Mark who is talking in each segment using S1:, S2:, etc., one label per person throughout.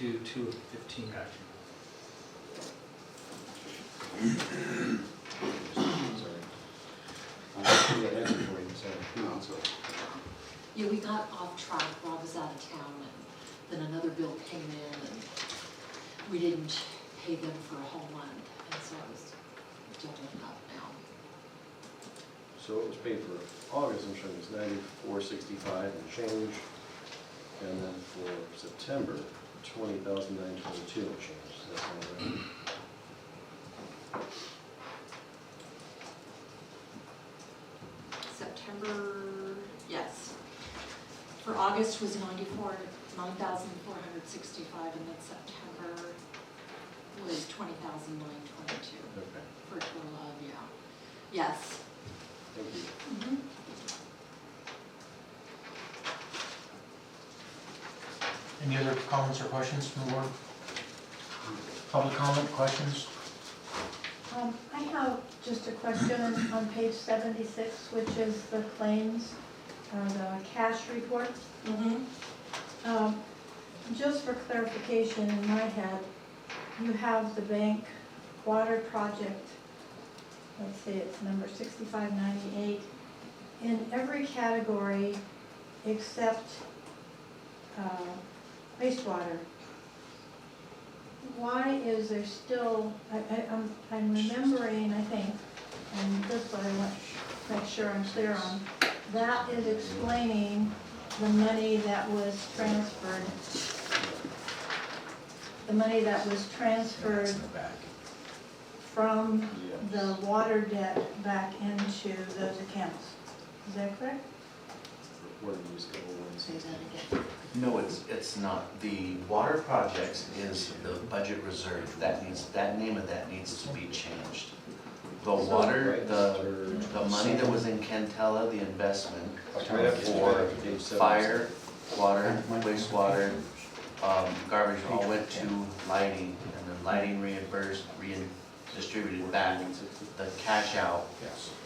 S1: 22, 2 of 15.
S2: Gotcha. Sorry. I got an answer for you, sorry.
S3: No, it's okay.
S4: Yeah, we got off track, Rob was out of town, and then another bill came in, and we didn't pay them for a whole month, and so it was doubling up now.
S2: So what was paid for August, I'm showing is $94.65 and change. And then for September, $20,922 and change. Does that sound right?
S4: September, yes. For August was 9,465, and then September was 20,922,
S2: Okay,
S4: for a total of, yeah. Yes.
S2: thank you.
S4: Mhm.
S5: Any other comments or questions from the board? Public comment, questions?
S6: I have just a question on page 76, which is the claims, or the cash report. Just for clarification in my head, you have the bank water project, let's say it's number 6598, in every category except wastewater. Why is there still, I'm remembering, I think, and this is what I want to make sure I'm clear on, that is explaining the money that was transferred. The money that was transferred from the water debt back into those accounts. Is that correct?
S2: Reported use couple ones.
S4: Say that again.
S7: No, it's not. The water projects is the budget reserve. That name of that needs to be changed. The water, the money that was in Cantella, the investment
S2: Right after
S7: for
S2: page 76.
S7: fire, water, wastewater, garbage, all went to lighting, and then lighting reimbursed, redistributed back the cash out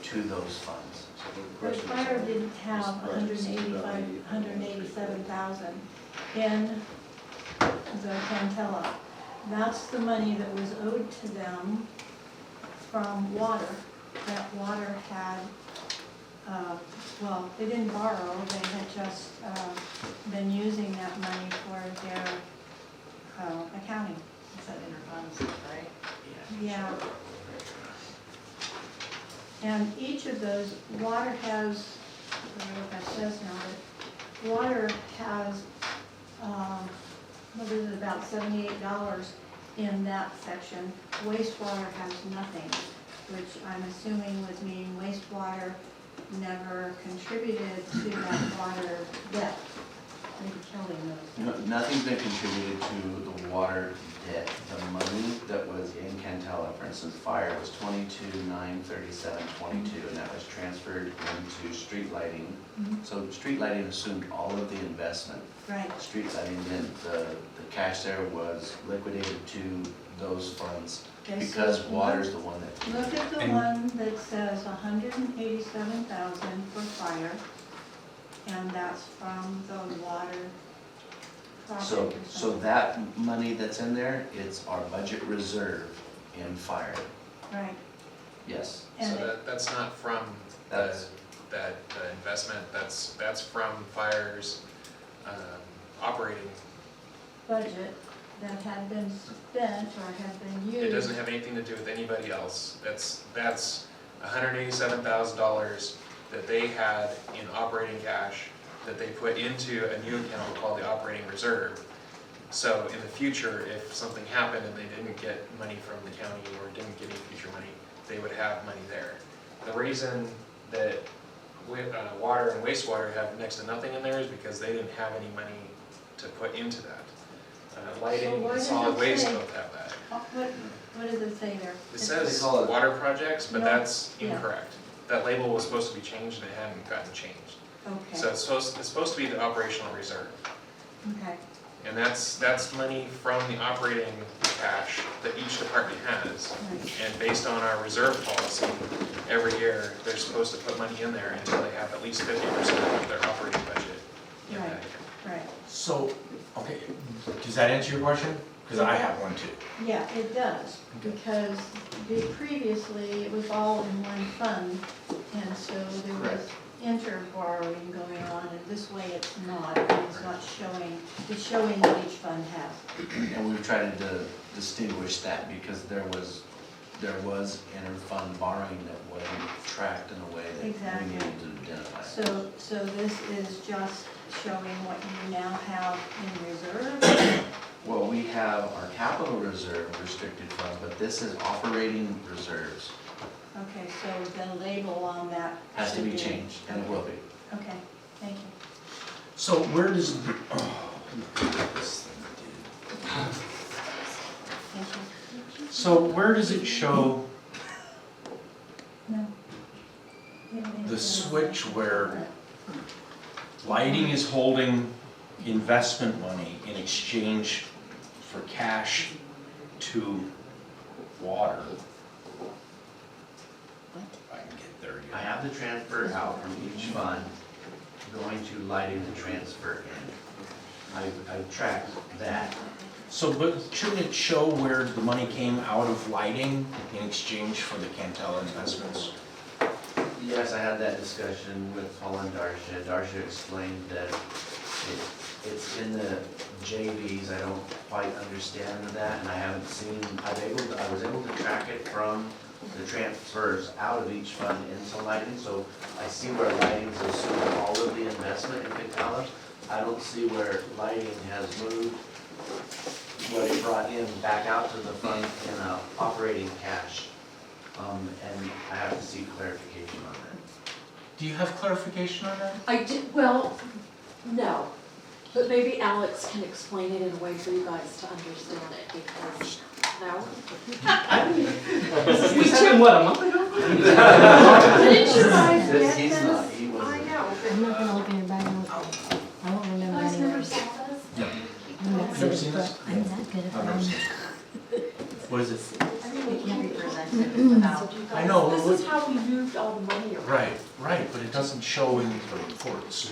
S7: to those funds.
S2: So the
S6: The
S2: question is,
S6: fire didn't have
S2: this project seems about
S6: 187,000 in the Cantella. That's the money that was owed to them from water. That water had, well, they didn't borrow, they had just been using that money for their accounting.
S4: Is that interfunds, right?
S6: Yeah. And each of those, water has, I don't know what that says now, but water has, what is it, about $78 in that section. Wastewater has nothing, which I'm assuming would mean wastewater never contributed to that water debt. Maybe Kelly knows.
S7: No, nothing's been contributed to the water debt. The money that was in Cantella, for instance, fire was $22,937.22, and that was transferred into street lighting. So street lighting assumed all of the investment.
S6: Right.
S7: Street lighting, then the cash there was liquidated to those funds
S6: Okay, so
S7: because water's the one that.
S6: Look at the one that says 187,000 for fire, and that's from the water project
S7: So,
S6: or
S7: so
S6: something.
S7: that money that's in there, it's our budget reserve in fire,
S6: Right,
S7: yes.
S6: and
S8: So that's not from
S7: That's-
S8: the investment, that's from fire's operating.
S6: budget that had been spent or had been used.
S8: It doesn't have anything to do with anybody else. That's $187,000 that they had in operating cash that they put into a new account called the operating reserve. So in the future, if something happened and they didn't get money from the county or didn't get any future money, they would have money there. The reason that water and wastewater have next to nothing in there is because they didn't have any money to put into that. Lighting
S6: why
S8: and
S6: does
S8: solid
S6: it
S8: waste
S6: say-
S8: both have that.
S6: What does it say there?
S8: It says
S7: call it-
S8: water projects, but
S6: No,
S8: that's
S6: yeah.
S8: incorrect. That label was supposed to be changed and it hadn't gotten changed.
S6: Okay,
S8: So it's supposed to be the operational reserve.
S6: okay,
S8: And that's money from the operating cash that each department has.
S6: right,
S8: And based on our reserve policy, every year, they're supposed to put money in there until they have at least 50% of their operating budget in that
S6: Right.
S8: account.
S6: right.
S5: So Okay, does that answer your question? Because I have one too.
S6: Yeah, it does, because previously it was all in one fund, and so there was
S7: Correct.
S6: inter-borrowing going on, and this way it's not, and it's not showing, it's showing what each fund has.
S7: And we've tried to distinguish that because there was inter-fund borrowing that wasn't tracked in a way that
S6: Exactly.
S7: we needed to identify.
S6: So this is just showing what you now have in reserve?
S7: Well, we have our capital reserve restricted funds, but this is operating reserves.
S6: Okay, so the label on that
S7: Has to
S6: should
S7: be changed, and it will be.
S6: Okay, thank you.
S5: So where does,
S6: Thank you.
S5: so where does it show
S6: No.
S5: the switch where lighting is holding investment money in exchange for cash to water? I can get there
S7: I
S5: yet.
S7: have the transfer out from each fund, going to lighting the transfer in. I've tracked that.
S5: So, but shouldn't it show where the money came out of lighting in exchange for the Cantella investments?
S7: Yes, I had that discussion with Paul and Darcia. Darcia explained that it's in the JVs. I don't quite understand that, and I haven't seen, I was able to track it from the transfers out of each fund into lighting, so I see where lighting's assuming all of the investment in Cantella. I don't see where lighting has moved what it brought in back out to the fund in operating cash. And I have to seek clarification on that.
S5: Do you have clarification on that?
S4: I did, well, no, but maybe Alex can explain it in a way for you guys to understand it, because, no?
S1: We took what, a month ago?
S4: Didn't you guys get
S7: He's
S4: this?
S7: not, he
S4: I
S7: wasn't.
S4: know.
S3: I'm not gonna look in your bag, I won't
S4: You
S3: remember
S4: guys never
S3: anyway.
S4: saw this?
S5: No.
S3: I'm not
S5: Never
S3: good,
S5: seen this?
S3: but I'm not good at
S5: I've never
S3: that.
S5: seen it. What is it?
S1: We can't be presented without.
S4: So you
S5: I
S4: guys-
S5: know,
S4: This is how we moved all the money around.
S5: Right, but it doesn't show in the reports.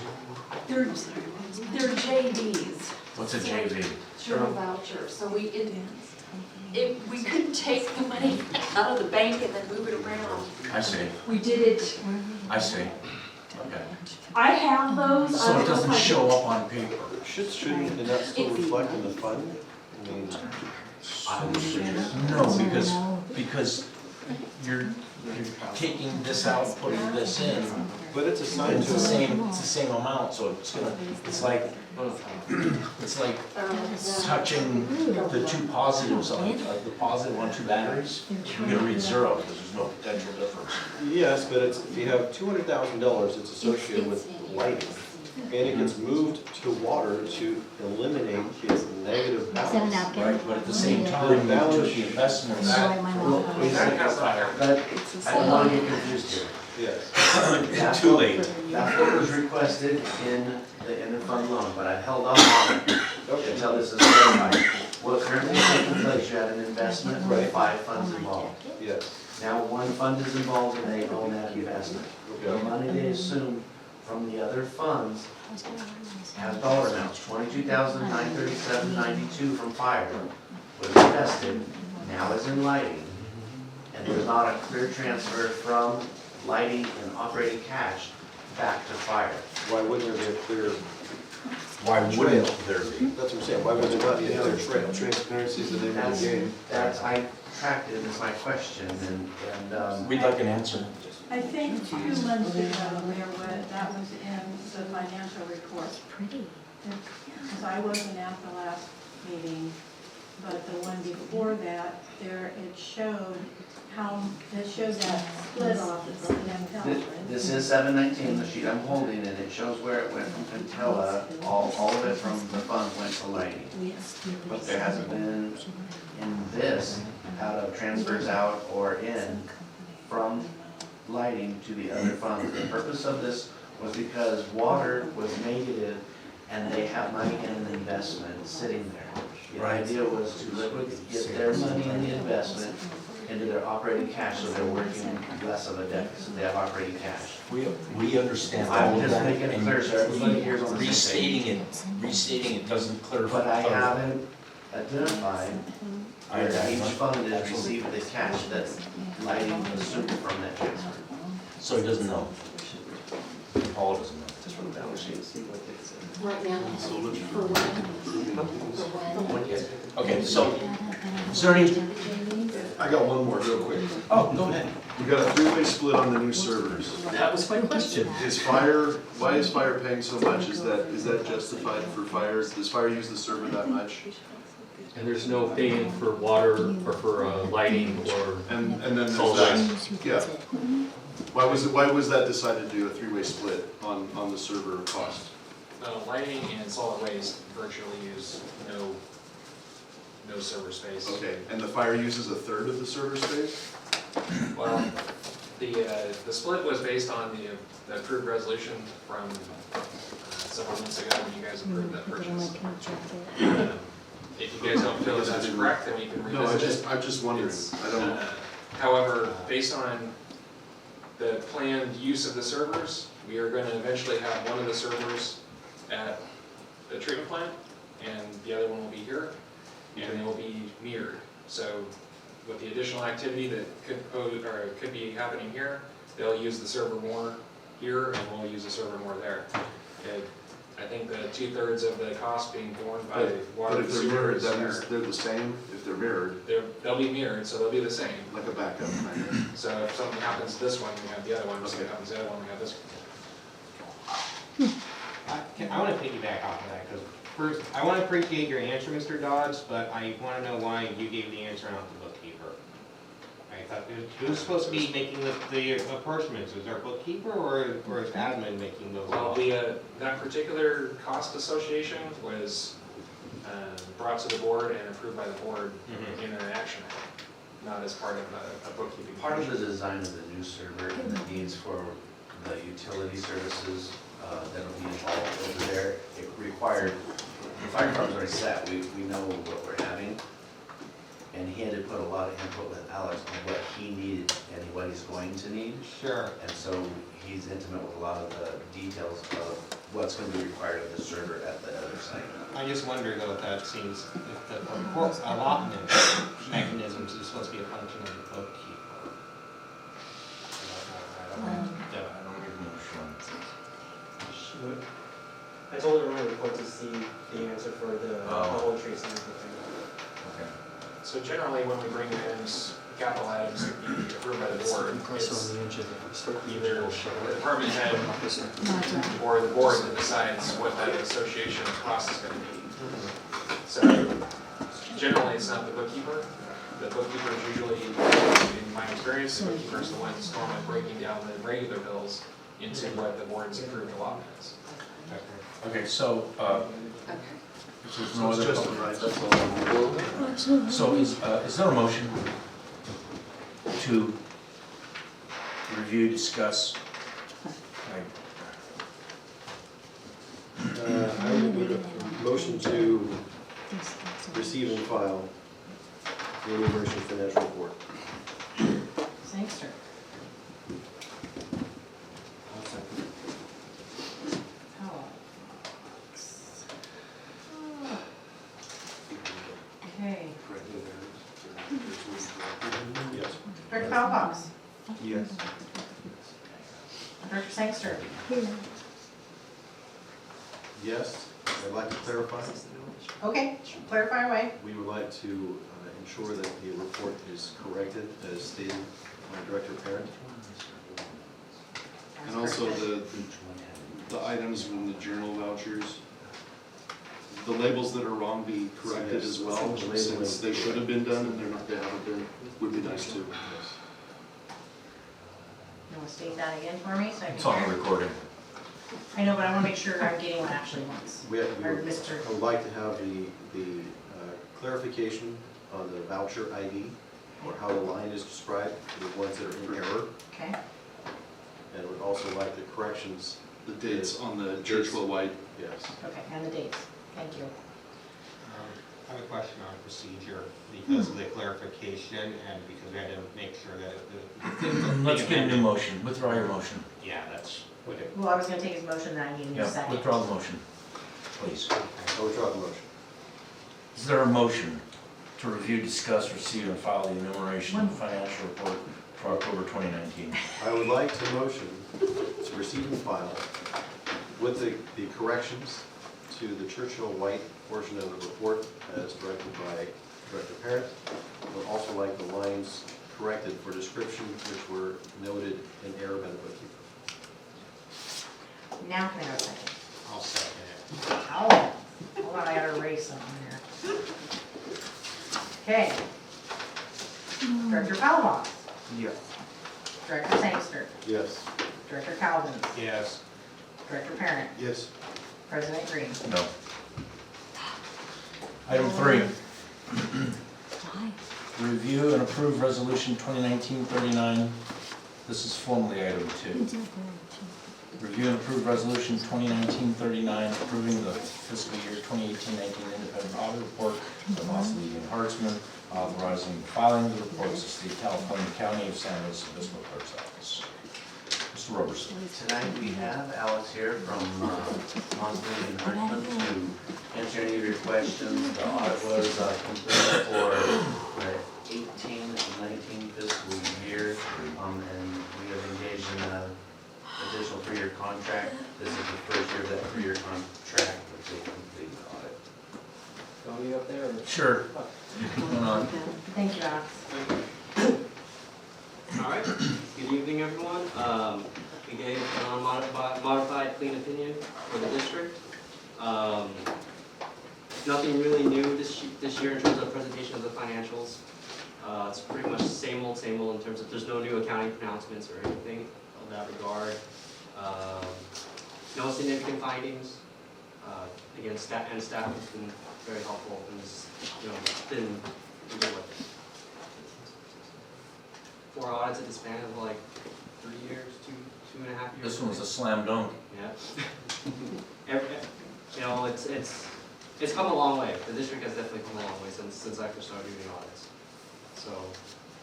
S4: They're JVs.
S5: What's a JV?
S4: Journal voucher, so we couldn't take the money out of the bank and then move it around.
S5: I see,
S4: We did it,
S5: I see. Okay.
S4: I have those. I
S5: So
S4: don't
S5: it
S4: know if
S5: doesn't
S4: I-
S5: show up on paper?
S2: Shouldn't it not still reflect in the fund? I mean,
S5: No, because you're taking this out, putting this in,
S2: but it's assigned
S5: it's
S2: to
S5: the
S2: us.
S5: same amount, so it's like touching the two positives on, the positive on two batteries. You're gonna read zero because there's no potential difference.
S2: Yes, but it's, if you have $200,000, it's associated with lighting. And it gets moved to water to eliminate its negative
S3: Is that a
S2: balance.
S3: napkin?
S5: Right, but at the same time, you took the investments.
S3: Enjoy my mouth.
S7: But I don't want to get confused here.
S2: Yes.
S7: That's
S5: Too
S7: what-
S5: late.
S7: That's what was requested in the interfund loan, but I've held off on it
S2: Okay.
S7: until this is clarified. What currently is taking place, you had an investment with
S2: Right.
S7: 5 funds involved.
S2: Yes.
S7: Now one fund is involved and they own that investment. The
S2: Okay.
S7: money they assumed from the other funds has dollar amounts, $22,937.92 from fire was invested, now is in lighting. And there's not a clear transfer from lighting and operating cash back to fire.
S2: Why wouldn't there be a clear
S5: Why wouldn't there be?
S2: That's what I'm saying, why would there not be a clear trail? Transparency is the name of the game.
S7: That's, I tracked it, is my question, and
S5: We'd like an answer.
S6: I think 2 months ago, that was in the financial report.
S3: Pretty.
S6: Because I wasn't at the last meeting, but the one before that, it showed that split off of the
S7: This- This is 719, the sheet I'm holding, and it shows where it went from Cantella, all of it from the funds went to lighting. But there hasn't been in this, out of transfers out or in, from lighting to the other funds. The purpose of this was because water was negative, and they have money in an investment sitting there. The
S5: Right.
S7: idea was to get their money in the investment, into their operating cash, so they're working less of a deficit, they have operating cash.
S5: We understand all
S7: I'm
S5: of
S7: just
S5: that.
S7: making it
S5: and
S7: clear so everybody hears on the same page.
S5: Restating it doesn't clarify.
S7: But I haven't identified
S5: I
S7: where each
S5: understand.
S7: fund is receiving the cash that's lighting assumed from that transfer.
S5: So he doesn't know. Paul doesn't know.
S4: Right now, for when?
S5: Okay, so, is there any,
S2: I got one more real quick.
S5: oh, go ahead.
S2: We got a three-way split on the new servers.
S5: That was my question.
S2: Why is fire paying so much? Is that justified for fire? Does fire use the server that much?
S9: And there's no paying for water or for lighting or,
S2: And then there's
S9: Solid
S2: that, yeah. Why was that decided to do a three-way split on the server cost?
S8: Lighting and solid waste virtually use no server space.
S2: Okay, and the fire uses a third of the server space?
S8: Well, the split was based on the approved resolution from several months ago when you guys approved that purchase. If you guys don't feel that that's correct, then we can
S2: No,
S8: revisit it.
S2: I'm just wondering. I don't.
S8: However, based on the planned use of the servers, we are going to eventually have one of the servers at the treatment plant, and the other one will be here, and they will be mirrored. So with the additional activity that could be happening here, they'll use the server more here, and we'll use the server more there. I think the 2/3 of the cost being borne by water
S2: But
S8: and
S2: if they're
S8: sewer
S2: mirrored,
S8: is
S2: that
S8: there.
S2: means they're the same, if they're mirrored,
S8: They'll be mirrored, so they'll be the same.
S2: like a backup kind of.
S8: So if something happens to this one, we have the other one. If something
S2: Okay.
S8: happens to the other one, we have this one.
S10: I want to piggyback off of that, because first, I want to appreciate your answer, Mr. Dodds, but I want to know why you gave the answer not the bookkeeper. I thought, who's supposed to be making the apportionments? Is our bookkeeper or is admin making those?
S8: Well, that particular cost association was brought to the board and approved by the board in an action item, not as part of a bookkeeping.
S7: Part of the
S8: function.
S7: design of the new server and the needs for the utility services that'll be involved over there, it required, the fire department's already set, we know what we're having. And he had to put a lot of input with Alex on what he needed and what he's going to need.
S10: Sure.
S7: And so he's intimate with a lot of the details of what's going to be required of the server at the other site.
S10: I just wonder though if that seems, if the allotment mechanisms is supposed to be a function of the bookkeeper. I don't know.
S11: I told her to report to see the answer for the bubble trees and everything.
S8: So generally, when we bring in capital items to be approved by the board, it's either the department head or the board that decides what that association cost is going to be. So generally, it's not the bookkeeper. The bookkeeper is usually, in my experience, the bookkeeper is the one that's normally breaking down the regular bills into what the board's approved allotment is.
S5: Okay, so,
S4: Okay.
S5: if there's
S2: So
S5: no
S2: it's
S5: other.
S2: justified, that's all.
S5: So is there a motion to review, discuss?
S2: I would make a motion to receive and file the emergency financial report.
S1: Thanks, sir. Okay.
S2: Yes.
S1: Director Palafox,
S2: Yes.
S1: Director Sangster,
S2: Yes, I'd like to clarify.
S1: okay, clarify away.
S2: We would like to ensure that the report is corrected as stated by Director Parent.
S12: And also the items in the journal vouchers, the labels that are wrong be corrected as well, since they should have been done and they're not, they haven't been, would be nice too.
S1: You want to state that again for me, so I can
S5: It's on the
S1: hear?
S5: recording.
S1: I know, but I want to make sure I'm getting what actually wants.
S2: We
S1: Or
S2: would
S1: Mr.
S2: I would like to have the clarification on the voucher ID, or how the line is described, for the ones that are in error,
S1: Okay,
S2: and would also like the corrections.
S12: The dates on the Churchwell White.
S2: Yes.
S1: okay, and the dates, thank you.
S10: I have a question on procedure because of the clarification and because we had to make sure that
S5: Let's get a new motion, withdraw your motion.
S10: Yeah, that's what it.
S1: Well, I was gonna take his motion, then I need a new
S5: Yeah,
S1: second.
S5: withdraw the motion, please.
S2: I'll withdraw the motion.
S5: Is there a motion to review, discuss, receive, and file the enumeration of financial report for October 2019?
S2: I would like to motion to receive and file with the corrections to the Churchill White portion of the report as directed by Director Parent. I would also like the lines corrected for description which were noted in error by the bookkeeper.
S1: Now can I have a second?
S10: I'll second it.
S1: Oh, hold on, I gotta erase some on here. Okay. Director Palamas,
S10: Yes.
S1: Director Sangster,
S2: Yes.
S1: Director Calvin,
S10: Yes.
S1: Director Parent,
S2: Yes.
S1: President Green.
S5: No. Item 3,
S3: Why?
S5: review and approve resolution 2019-39. This is formally item 2. Review and approve resolution 2019-39, approving the fiscal year 2018-19 independent audit report of Austin and Hartsman, authorizing the filing of the reports to the California County of San Luis Obispo Clerk's Office. Mr. Roberson.
S7: Tonight we have Alex here from Mosley and Hartman to answer any of your questions. The audit was completed for the 18-19 fiscal year, and we have engaged in an additional 3-year contract. This is the first year of that 3-year contract, which will complete the audit.
S11: Want me up there or?
S5: Sure. Going on.
S1: Thank you, Alex.
S11: All right, good evening, everyone. We gave an modified clean opinion for the district. Nothing really new this year in terms of presentation of the financials. It's pretty much same old in terms of there's no new accounting pronouncements or anything of that regard. No significant findings. Again, staff has been very helpful and it's, been a good work. 4 audits at the span of like 3 years, two and a half years.
S5: This one was a slam dunk.
S11: Yeah. It's come a long way. The district has definitely come a long way since I first started doing audits. So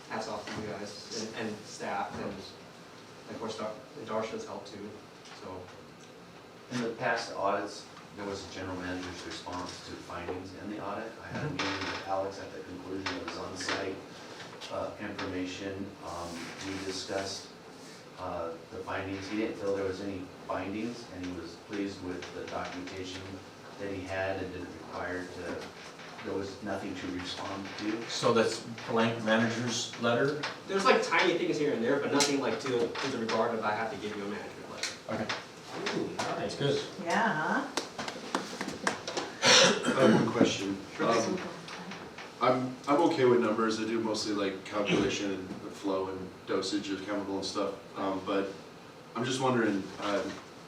S11: hats off to you guys and staff and of course Darsha's help too. So
S7: In the past audits, there was a general manager's response to findings in the audit. I had a meeting with Alex at the conclusion of his on-site information. We discussed the findings. He didn't feel there was any findings, and he was pleased with the documentation that he had and didn't require there was nothing to respond to.
S5: So that's blank manager's letter?
S11: there's like tiny things here and there, but nothing like to the regard of I have to give you a management letter.
S5: Okay,
S10: Ooh, nice.
S5: that's good.
S1: Yeah, huh?
S12: I have one question. I'm okay with numbers. I do mostly like calculation and the flow and dosage of chemical and stuff. But I'm just wondering,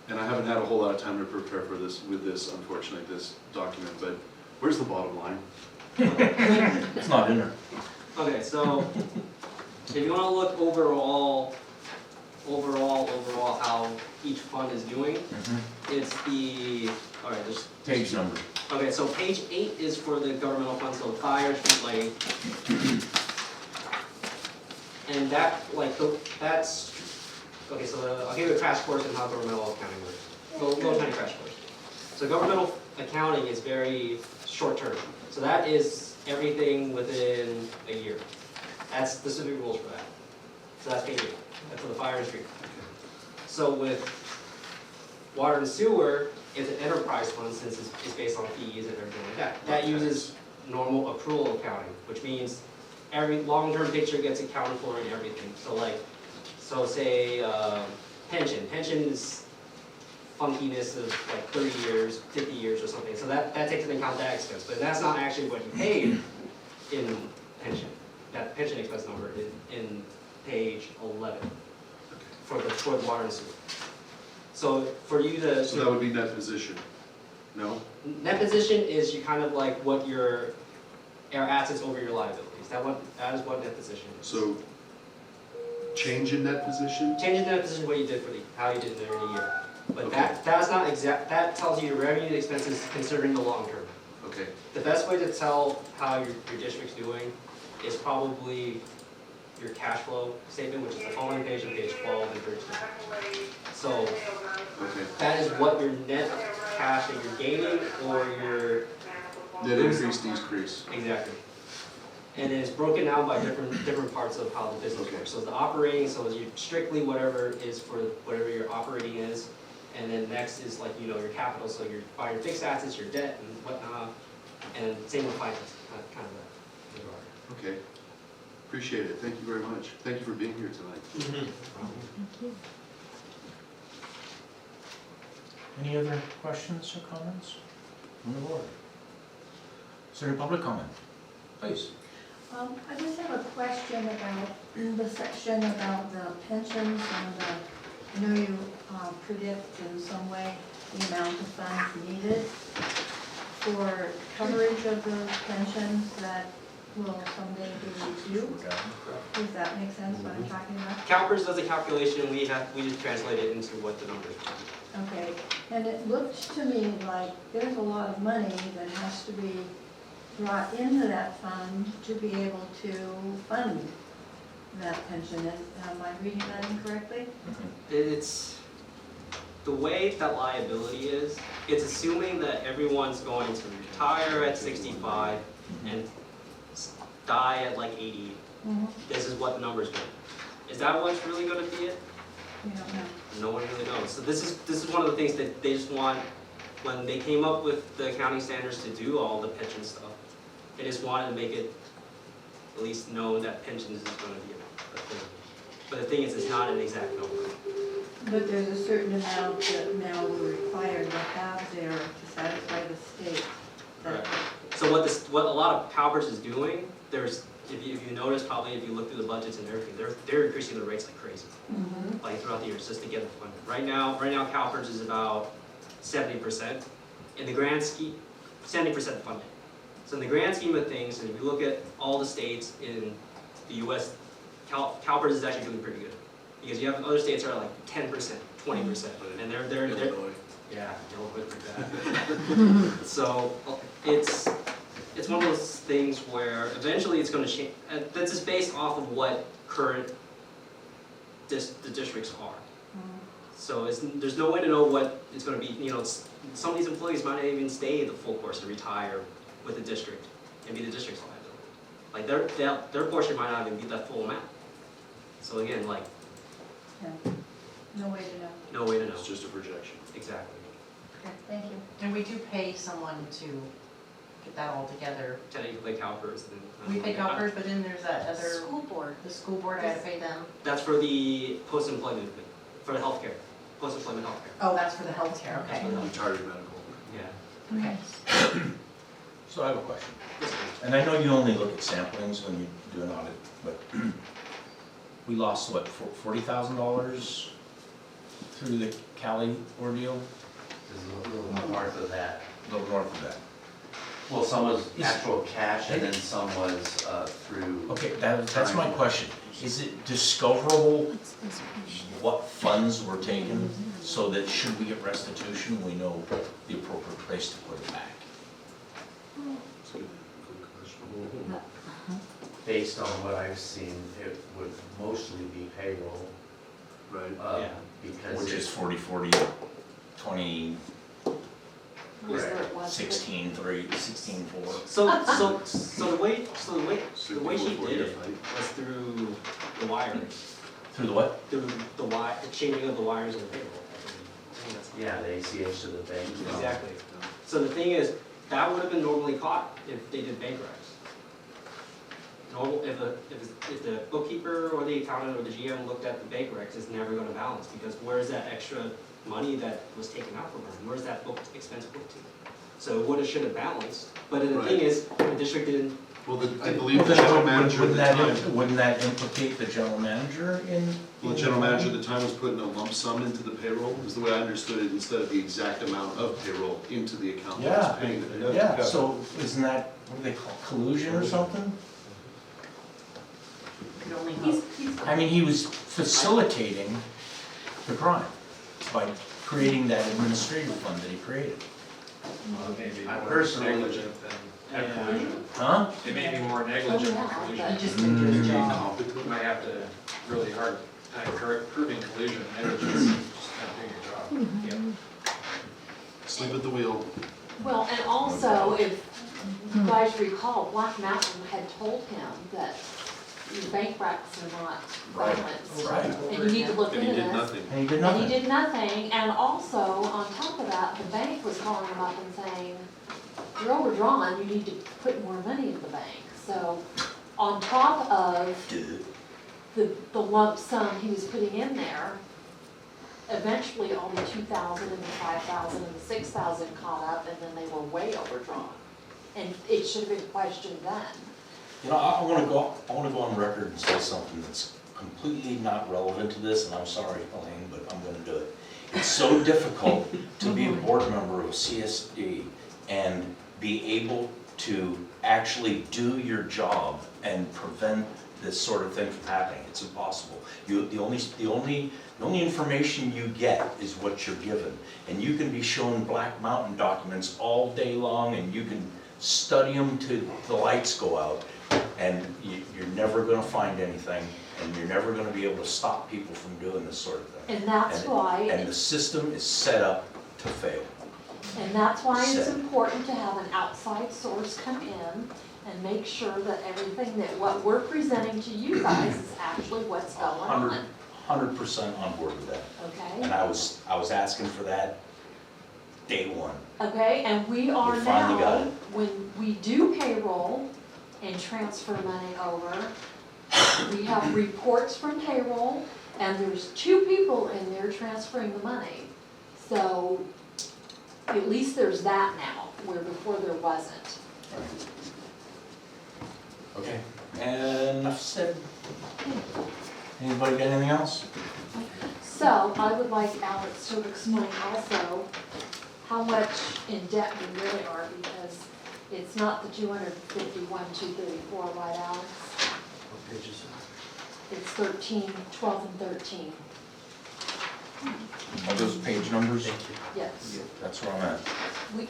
S12: and I haven't had a whole lot of time to prepare for this unfortunately, this document, but where's the bottom line?
S5: It's not in there.
S11: Okay, so if you want to look overall how each fund is doing, it's alright, there's
S5: Page number.
S11: okay, so page 8 is for the governmental funds, so fire, street lighting. And that's, okay, so I'll give you a crash course in how governmental accounting works. Little tiny crash course. So governmental accounting is very short term. So that is everything within a year. That's specific rules for that. So that's page 8, that's for the fire and street. So with water and sewer, it's an enterprise fund since it's based on fees and everything like that. That uses normal accrual accounting, which means every long-term picture gets accounted for in everything. So say pension is funkiness of like 30 years, 50 years or something. So that takes into account that expense, but that's not actually what you paid in pension. That pension expense number is in page 11 for the water and sewer. So for you to...
S12: So that would be net position, no?
S11: Net position is you kind of like what your assets over your liabilities. That is what net position is.
S12: So change in net position?
S11: Change in net position is what you did for how you did it in a year. But okay. That's not exact. That tells you your revenue and expenses considering the long term.
S12: Okay,
S11: The best way to tell how your district's doing is probably your cash flow statement, which is the following page on page 12 and 13. So
S12: okay.
S11: that is what your net cash that you're gaining or your,
S12: Net increase, decrease.
S11: exactly. And it's broken down by different parts of how the business
S12: Okay.
S11: works. So the operating, so you strictly whatever is for whatever your operating is. And then next is like, your capital, so your fixed assets, your debt and whatnot. And same with finance, kind of that regard.
S12: Okay. Appreciate it. Thank you very much. Thank you for being here tonight.
S3: Thank you.
S5: Any other questions or comments from the board? Is there any public comment? Please.
S6: I just have a question about the section about the pensions and I know you predict in some way the amount of funds needed for coverage of those pensions that will someday be due. Does that make sense what I'm talking about?
S11: CalPERS does a calculation, we just translate it into what the numbers are.
S6: Okay, and it looks to me like there's a lot of money that has to be brought into that fund to be able to fund that pension. Am I reading that incorrectly?
S11: It's, the way that liability is, it's assuming that everyone's going to retire at 65 and die at like 80. This is what the number's going to be. Is that what's really going to be it?
S6: We don't know.
S11: No one really knows. So this is one of the things that they just want, when they came up with the accounting standards to do all the pension stuff, they just wanted to make it at least known that pensions is going to be a thing. But the thing is, it's not an exact number.
S6: But there's a certain amount that now we're required to have there to satisfy the state.
S11: Correct. So what a lot of CalPERS is doing, there's, if you notice, probably if you look through the budgets and everything, they're increasing the rates like crazy, like throughout the years, just to get the funding. Right now CalPERS is about 70%. In the grand scheme, 70% funding. So in the grand scheme of things, and if you look at all the states in the U.S., CalPERS is actually doing pretty good. Because you have other states that are like 10%, 20%, and they're yeah, Illinois pretty bad. So it's one of those things where eventually it's going to change. That's just based off of what current the districts are. So there's no way to know what it's going to be. Some of these employees might not even stay the full course and retire with the district and be the district's liability. Like their portion might not even be that full amount. So again, like,
S6: Yeah. No way to know.
S11: no way to know.
S12: It's just a projection.
S11: Exactly.
S6: Okay, thank you.
S1: And we do pay someone to get that all together.
S11: Technically CalPERS.
S1: We pay CalPERS, but then there's that other,
S4: School board.
S1: the school board, I gotta pay them.
S11: That's for the post-employment, for the healthcare, post-employment healthcare.
S1: Oh, that's for the healthcare, okay.
S12: Retired medical.
S11: Yeah.
S1: Okay.
S5: So I have a question.
S11: Yes, please.
S5: And I know you only look at samplings when you do an audit, but we lost, what, $40,000 through the Cali ordeal?
S7: There's a little north of that.
S5: A little north of that.
S7: Well, some was actual cash and then some was through.
S5: Okay, that's my question. Is it discoverable
S3: What's this question?
S5: what funds were taken so that should we get restitution, we know the appropriate place to put it back?
S12: That's a good question.
S7: Based on what I've seen, it would mostly be payroll.
S12: Right.
S11: Yeah.
S7: Because
S5: Which is 40, 20,
S4: Was there one?
S5: 16, 3, 16, 4.
S11: So the way she did it
S12: Fight.
S11: was through the wiring,
S5: Through the what?
S11: through the changing of the wires in the payroll. I think that's-
S7: yeah, the ACH to the bank.
S11: Exactly. So the thing is, that would have been normally caught if they did bank recs. Normal, if the bookkeeper or the accountant or the GM looked at the bank recs, it's never gonna balance, because where's that extra money that was taken out from her? Where's that expense booked to? So it would've, should have balanced, but the thing is, the district didn't.
S12: Well, I believe the general manager at the time,
S5: Wouldn't that implicate the general manager in?
S12: well, the general manager at the time was putting a lump sum into the payroll, is the way I understood it, instead of the exact amount of payroll into the account that was paying it.
S5: Yeah, so isn't that, what do they call, collusion or something?
S1: You only hope.
S5: I mean, he was facilitating the crime by creating that administrative fund that he created.
S8: It may be
S7: I
S8: more
S7: personally-
S8: negligent than collusion.
S5: Huh?
S8: It may be more negligent than
S4: Oh, yeah,
S8: collusion.
S4: but-
S1: Just didn't do his job.
S8: You might have to really hard time proving collusion, negligence, just not doing your job.
S12: Sleep at the wheel.
S4: Well, and also, if you guys recall, Black Mountain had told him that your bank recs are not balanced.
S5: Right.
S4: And you need to look
S12: And
S4: into
S12: he
S4: this.
S12: did nothing.
S5: And he did
S4: And he
S5: nothing.
S4: did nothing, and also, on top of that, the bank was calling him up and saying, you're overdrawn, you need to put more money in the bank. So, on top of the lump sum he was putting in there, eventually all the 2,000 and the 5,000 and the 6,000 caught up, and then they were way overdrawn. And it should have been questioned then.
S5: You know, I wanna go on record and say something that's completely not relevant to this, and I'm sorry, Elaine, but I'm gonna do it. It's so difficult to be a board member of CSD and be able to actually do your job and prevent this sort of thing from happening. It's impossible. The only information you get is what you're given. And you can be shown Black Mountain documents all day long, and you can study them till the lights go out, and you're never gonna find anything, and you're never gonna be able to stop people from doing this sort of thing.
S4: And that's
S5: And-
S4: why.
S5: And the system is set up to fail.
S4: And that's why it's
S5: Set.
S4: important to have an outside source come in and make sure that everything that what we're presenting to you guys is actually what's going on,
S5: 100% on board with that.
S4: okay?
S5: And I was asking for that day one.
S4: Okay, and we are
S5: We finally got
S4: now,
S5: it.
S4: when we do payroll and transfer money over, we have reports from payroll, and there's 2 people in there transferring the money. So at least there's that now, where before there wasn't.
S5: Okay. And enough said. Anybody got anything else?
S4: So I would like Alex to explain also how much in debt we really are, because it's not the 251, 234, right, Alex?
S7: What page is it?
S4: It's 13, 12 and 13,
S5: Are those page numbers?
S4: yes.
S5: That's where I'm at.
S4: We,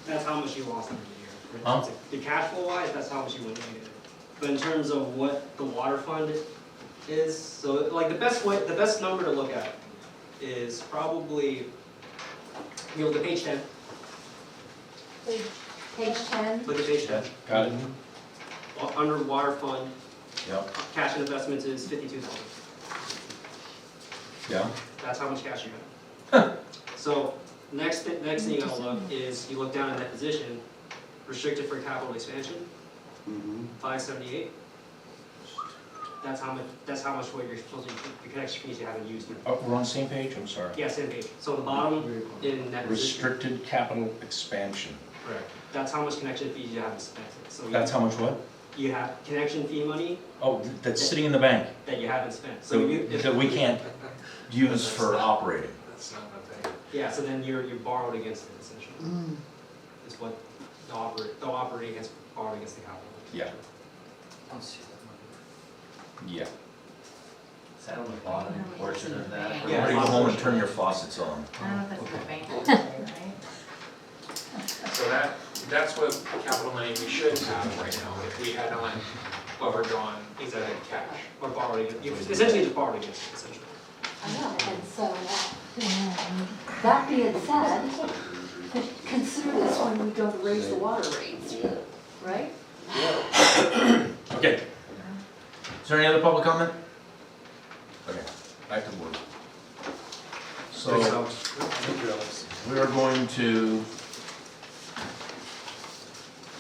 S11: That's how much you lost in the year.
S5: Huh?
S11: The cash flow wise, that's how much you went negative. But in terms of what the water fund is, so like the best number to look at is probably, you look at page 10,
S4: page 10,
S11: look at page 10.
S5: Got it?
S11: Under water fund,
S5: Yep.
S11: cash and investments is 52,000.
S5: Yeah.
S11: That's how much cash you have. So next thing you gotta look is, you look down in that position, restricted for capital expansion, 578. That's how much what you're supposed to, your connection fees you haven't used.
S5: Oh, we're on the same page? I'm sorry.
S11: Yeah, same page. So the bottom in that position,
S5: Restricted capital expansion.
S11: correct. That's how much connection fees you haven't spent. So
S5: That's how much what?
S11: you have connection fee money
S5: Oh, that's sitting in the bank,
S11: that you haven't spent. So you,
S5: that we can't use for operating.
S8: That's not a thing.
S11: yeah, so then you're borrowed against it essentially. Is what they'll operate against, borrowed against the capital.
S5: Yeah.
S7: Don't see that number.
S5: Yeah.
S7: Is that on the bottom portion of that?
S11: Yeah.
S5: Everybody go home and turn your faucets on.
S1: I don't know if that's the bank, right?
S8: So that's what capital money we should have right now if we had not overdrawn the cash.
S11: Or borrowed against, you essentially just borrowed against it, essentially.
S4: I know, and so, that being said, consider this when we go to raise the water rates, right?
S5: Okay. Is there any other public comment? Okay, back to the board. So,
S2: Thank you, Alex.
S5: we are going to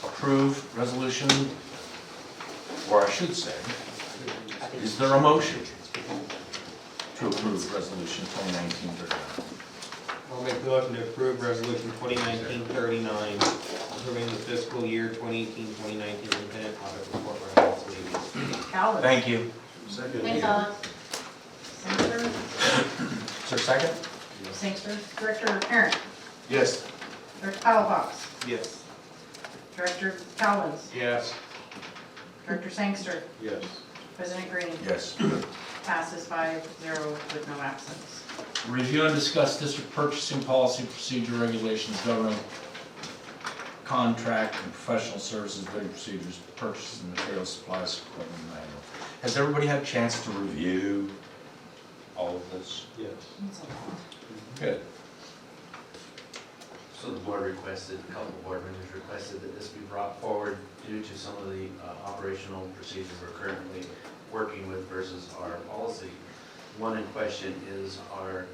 S5: approve resolution, or I should say, is there a motion to approve resolution 2019-39?
S10: I'll make the motion to approve resolution 2019-39, approving the fiscal year 2018-2019 independent audit report by Alex Levy.
S1: Calvin.
S5: Thank you.
S2: Second.
S1: Thanks, Alex. Sangster,
S5: Is there a second?
S1: Sangster, Director Aaron,
S12: Yes.
S1: Director Palafox,
S10: Yes.
S1: Director Calvins,
S10: Yes.
S1: Director Sangster,
S2: Yes.
S1: President Green,
S5: Yes.
S1: passes 5-0 with no absence.
S5: Review and discuss district purchasing policy, procedure, regulations governing contract and professional services, bidding procedures, purchases and materials, supplies, equipment manual. Has everybody had a chance to review all of this?
S2: Yes.
S1: It's a lot.
S5: Good.
S7: So the board requested, a couple of board members requested that this be brought forward due to some of the operational procedures we're currently working with versus our policy. One in question is our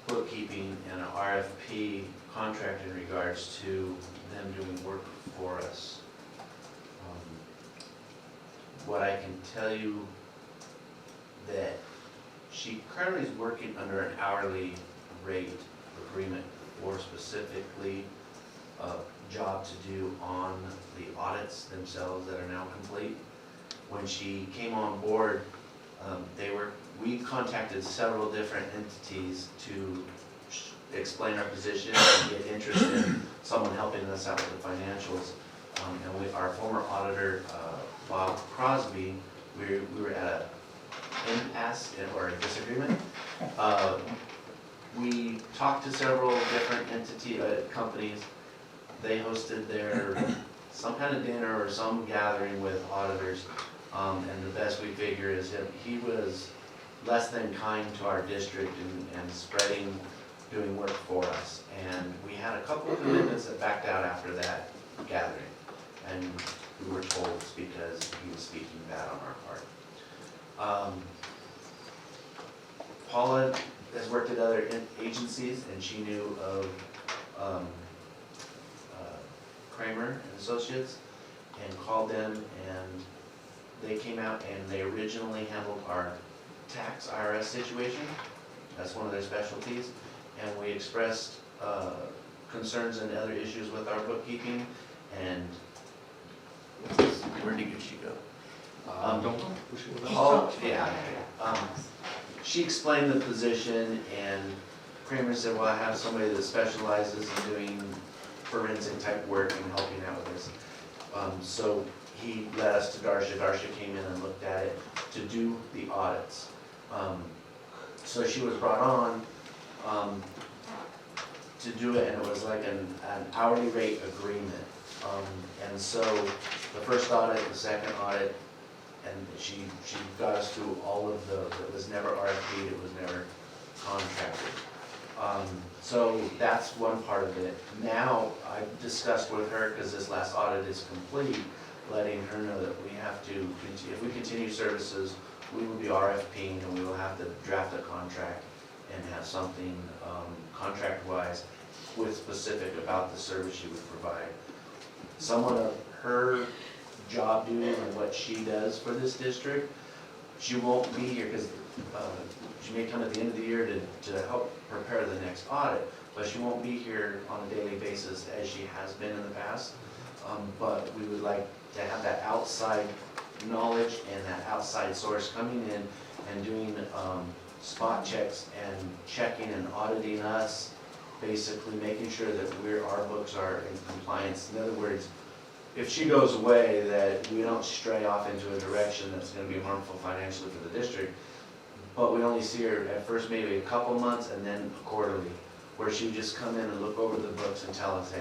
S7: bookkeeping and an RFP contract in regards to them doing work for us. What I can tell you that she currently is working under an hourly rate agreement for specifically a job to do on the audits themselves that are now complete. When she came on board, we contacted several different entities to explain our position and get interest in someone helping us out with the financials. And with our former auditor, Bob Crosby, we were at an impasse or a disagreement. We talked to several different companies. They hosted some kind of dinner or some gathering with auditors. And the best we figure is that he was less than kind to our district and doing work for us. And we had a couple of commitments that backed out after that gathering. And we were told it's because he was speaking bad on our part. Paula has worked at other agencies, and she knew of Kramer and Associates, and called them, and they came out and they originally handled our tax IRS situation. That's one of their specialties, and we expressed concerns and other issues with our bookkeeping, and where did she go? She explained the position, and Kramer said, well, I have somebody that specializes in doing forensic type work and helping out with this. So he led us to Darcia. Darcia came in and looked at it to do the audits. So she was brought on to do it, and it was like an hourly rate agreement. And so the first audit, the second audit, and she got us through all of it was never RFP'd, it was never contracted. So that's one part of it. Now, I've discussed with her, because this last audit is complete, letting her know that we have to, if we continue services, we will be RFPing, and we will have to draft a contract and have something contract-wise with specific about the service she would provide. Somewhat of her job duties and what she does for this district, she won't be here because she may come at the end of the year to help prepare the next audit, but she won't be here on a daily basis as she has been in the past. But we would like to have that outside knowledge and that outside source coming in and doing spot checks and checking and auditing us, basically making sure that our books are in compliance. In other words, if she goes away, that we don't stray off into a direction that's going to be harmful financially for the district, but we only see her at first maybe a couple months and then quarterly, where she would just come in and look over the books and tell us, hey,